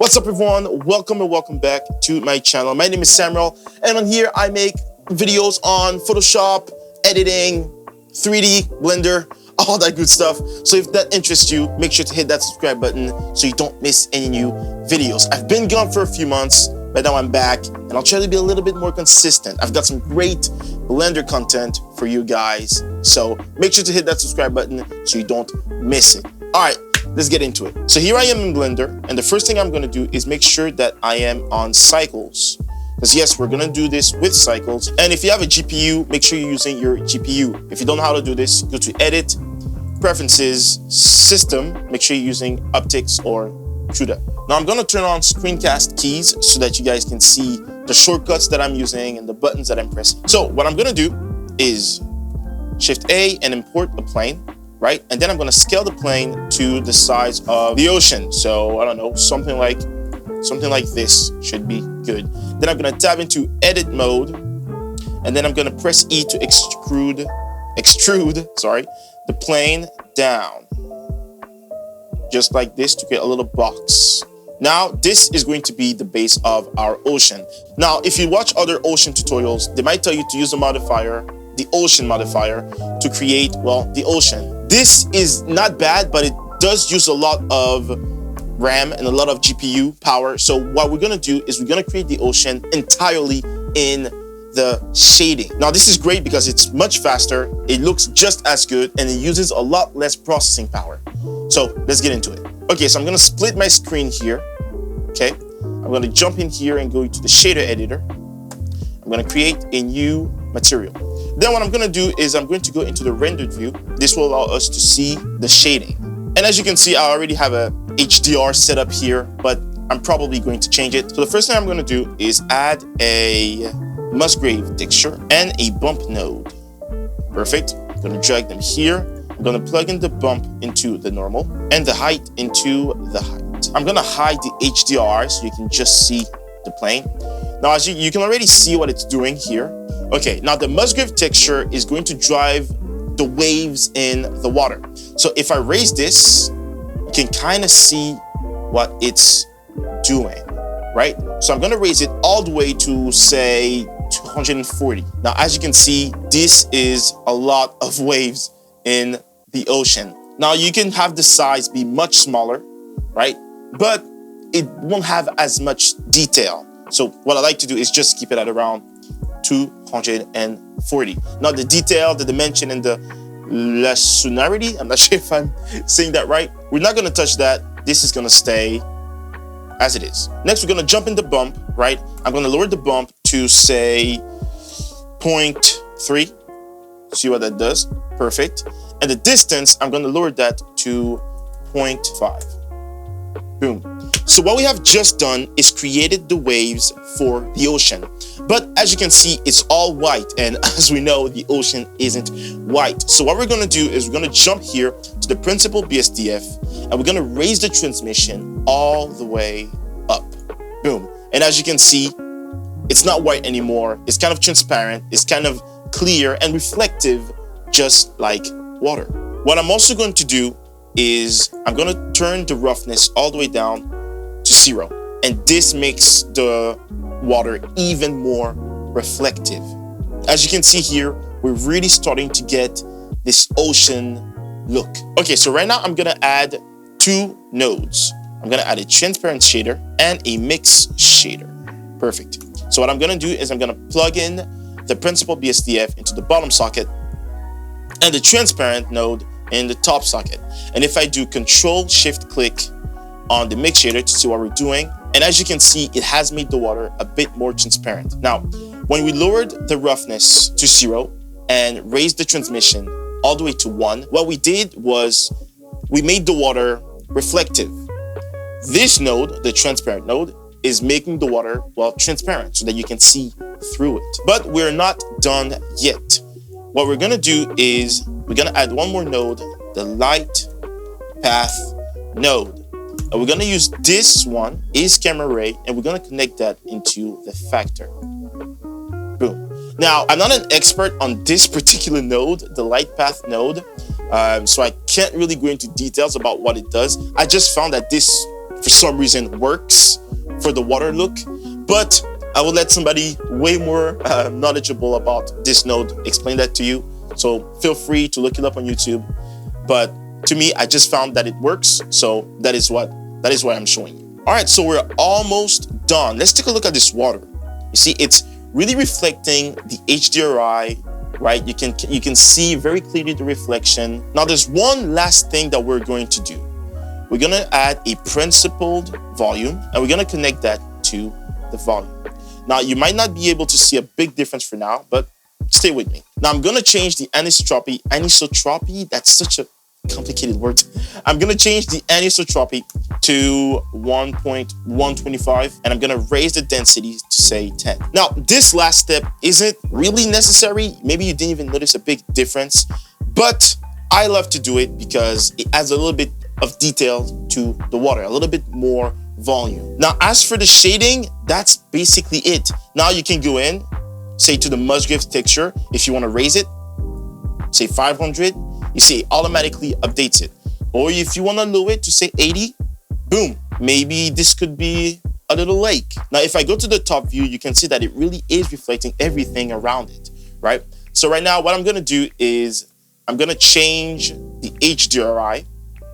What's up everyone, welcome and welcome back to my channel. My name is Samuel and on here I make videos on Photoshop, editing, 3D, Blender, all that good stuff. So if that interests you, make sure to hit that subscribe button so you don't miss any new videos. I've been gone for a few months, but now I'm back and I'll try to be a little bit more consistent. I've got some great Blender content for you guys. So make sure to hit that subscribe button so you don't miss it. All right. Let's get into it. So here I am in Blender, and the first thing I'm going to do is make sure that I am on cycles. Because yes, we're going to do this with cycles. And if you have a GPU, make sure you're using your GPU. If you don't know how to do this, go to Edit, Preferences, System. Make sure you're using Optics or CUDA. Now I'm going to turn on screencast keys so that you guys can see the shortcuts that I'm using and the buttons that I'm pressing. So what I'm going to do is Shift A and import a plane. Right? And then I'm going to scale the plane to the size of the ocean. So I don't know, something like this should be good. Then I'm going to tab into edit mode, and then I'm going to press E to extrude the plane down. Just like this to create a little box. Now, this is going to be the base of our ocean. Now, if you watch other ocean tutorials, they might tell you to use the modifier, the ocean modifier, to create, well, the ocean. This is not bad, but it does use a lot of RAM and a lot of GPU power. So what we're gonna do is we're gonna create the ocean entirely in the shading. Now this is great because it's much faster, it looks just as good, and it uses a lot less processing power. So let's get into it. Okay, so I'm gonna split my screen here. Okay, I'm gonna jump in here and go into the shader editor. I'm gonna create a new material. Then what I'm going to do is I'm going to go into the rendered view. This will allow us to see the shading. And as you can see, I already have a HDR set up here, but I'm probably going to change it. So the first thing I'm going to do is add a Musgrave texture and a bump node. Perfect. I'm going to drag them here. I'm going to plug in the bump into the normal and the height into the height. I'm going to hide the HDRI so you can just see the plane. Now, as you can already see what it's doing here. Okay, now the Musgrave texture is going to drive the waves in the water. So if I raise this, you can kind of see what it's doing, right? So I'm going to raise it all the way to, say, 240. Now, as you can see, this is a lot of waves in the ocean. Now, you can have the size be much smaller, right? But it won't have as much detail. So what I like to do is just keep it at around 240. Now the detail, the dimension, and the lasonarity, I'm not sure if I'm saying that right. We're not going to touch that. This is going to stay as it is. Next, we're going to jump in the bump, right? I'm going to lower the bump to, say, 0.3. See what that does? Perfect. And the distance, I'm going to lower that to 0.5. Boom. So what we have just done is created the waves for the ocean. But as you can see, it's all white. And as we know, the ocean isn't white. So what we're going to do is we're going to jump here to the principal BSDF, and we're going to raise the transmission all the way up. Boom. And as you can see, it's not white anymore. It's kind of transparent. It's kind of clear and reflective, just like water. What I'm also going to do is I'm going to turn the roughness all the way down to 0. And this makes the water even more reflective. As you can see here, we're really starting to get this ocean look. Okay, so right now I'm going to add 2 nodes. I'm going to add a transparent shader and a mix shader. Perfect. So what I'm going to do is I'm going to plug in the principal BSDF into the bottom socket and the transparent node in the top socket. And if I do Control-Shift-Click on the mix shader to see what we're doing, and as you can see, it has made the water a bit more transparent. Now, when we lowered the roughness to 0 and raised the transmission all the way to 1, what we did was we made the water reflective. This node, the transparent node, is making the water, well, transparent so that you can see through it. But we're not done yet. What we're gonna do is we're gonna add one more node, the light path node. And we're going to use this one, is camera ray, and we're going to connect that into the factor. Boom. Now, I'm not an expert on this particular node, the light path node, so I can't really go into details about what it does. I just found that this for some reason works for the water look, but I will let somebody way more knowledgeable about this node explain that to you. So feel free to look it up on YouTube. But to me, I just found that it works. So that is what I'm showing you. All right, so we're almost done. Let's take a look at this water. You see, it's really reflecting the HDRI, right? You can see very clearly the reflection. Now there's one last thing that we're going to do. We're gonna add a principled volume, and we're gonna connect that to the volume. Now, you might not be able to see a big difference for now, but stay with me. Now, I'm going to change the anisotropy, that's such a complicated word. I'm going to change the anisotropy to 1.125, and I'm going to raise the density to say 10. Now, this last step isn't really necessary. Maybe you didn't even notice a big difference, but I love to do it because it adds a little bit of detail to the water, a little bit more volume. Now, as for the shading, that's basically it. Now you can go in, say to the Musgrave texture, if you want to raise it, say 500, you see it automatically updates it. Or if you want to lower it to say 80, boom, maybe this could be a little lake. Now, if I go to the top view, you can see that it really is reflecting everything around it, right? So right now, what I'm going to do is I'm going to change the HDRI.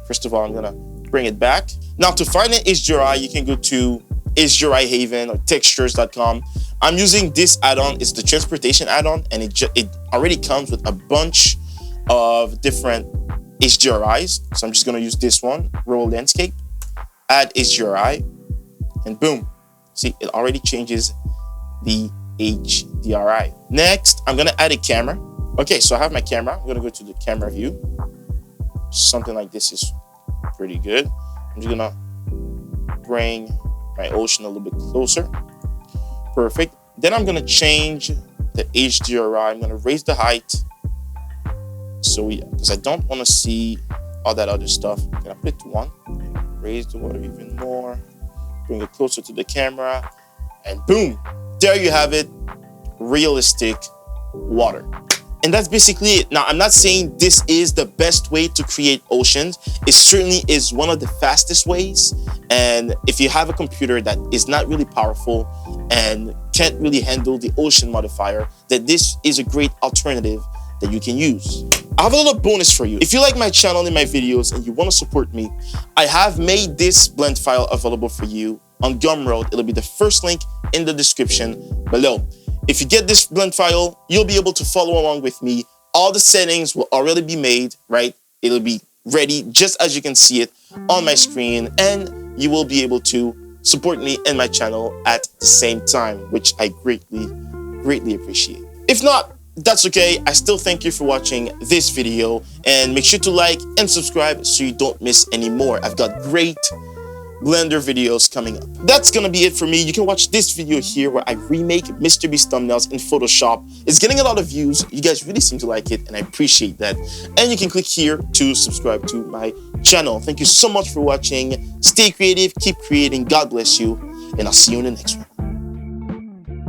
First of all, I'm going to bring it back. Now, to find an HDRI, you can go to HDRI Haven or textures.com. I'm using this add-on. It's the transportation add-on, and it already comes with a bunch of different HDRIs. So I'm just going to use this one, Roll Landscape, add HDRI, and boom. See, it already changes the HDRI. Next, I'm going to add a camera. Okay, so I have my camera. I'm going to go to the camera view. Something like this is pretty good. I'm just gonna bring my ocean a little bit closer. Perfect. Then I'm gonna change the HDRI. I'm gonna raise the height. So because I don't want to see all that other stuff. I'm gonna put it to 1. Raise the water even more. Bring it closer to the camera. And boom, there you have it. Realistic water. And that's basically it. Now, I'm not saying this is the best way to create oceans. It certainly is one of the fastest ways. And if you have a computer that is not really powerful and can't really handle the ocean modifier, then this is a great alternative that you can use. I have a little bonus for you. If you like my channel and my videos and you want to support me, I have made this blend file available for you on Gumroad. It'll be the first link in the description below. If you get this blend file, you'll be able to follow along with me. All the settings will already be made, right? It'll be ready just as you can see it on my screen, and you will be able to support me and my channel at the same time, which I greatly appreciate. If not, that's okay. I still thank you for watching this video, and make sure to like and subscribe so you don't miss any more. I've got great Blender videos coming up. That's gonna be it for me. You can watch this video here where I remake Mr. Beast thumbnails in Photoshop. It's getting a lot of views. You guys really seem to like it, and I appreciate that. And you can click here to subscribe to my channel. Thank you so much for watching. Stay creative, keep creating. God bless you, and I'll see you in the next one.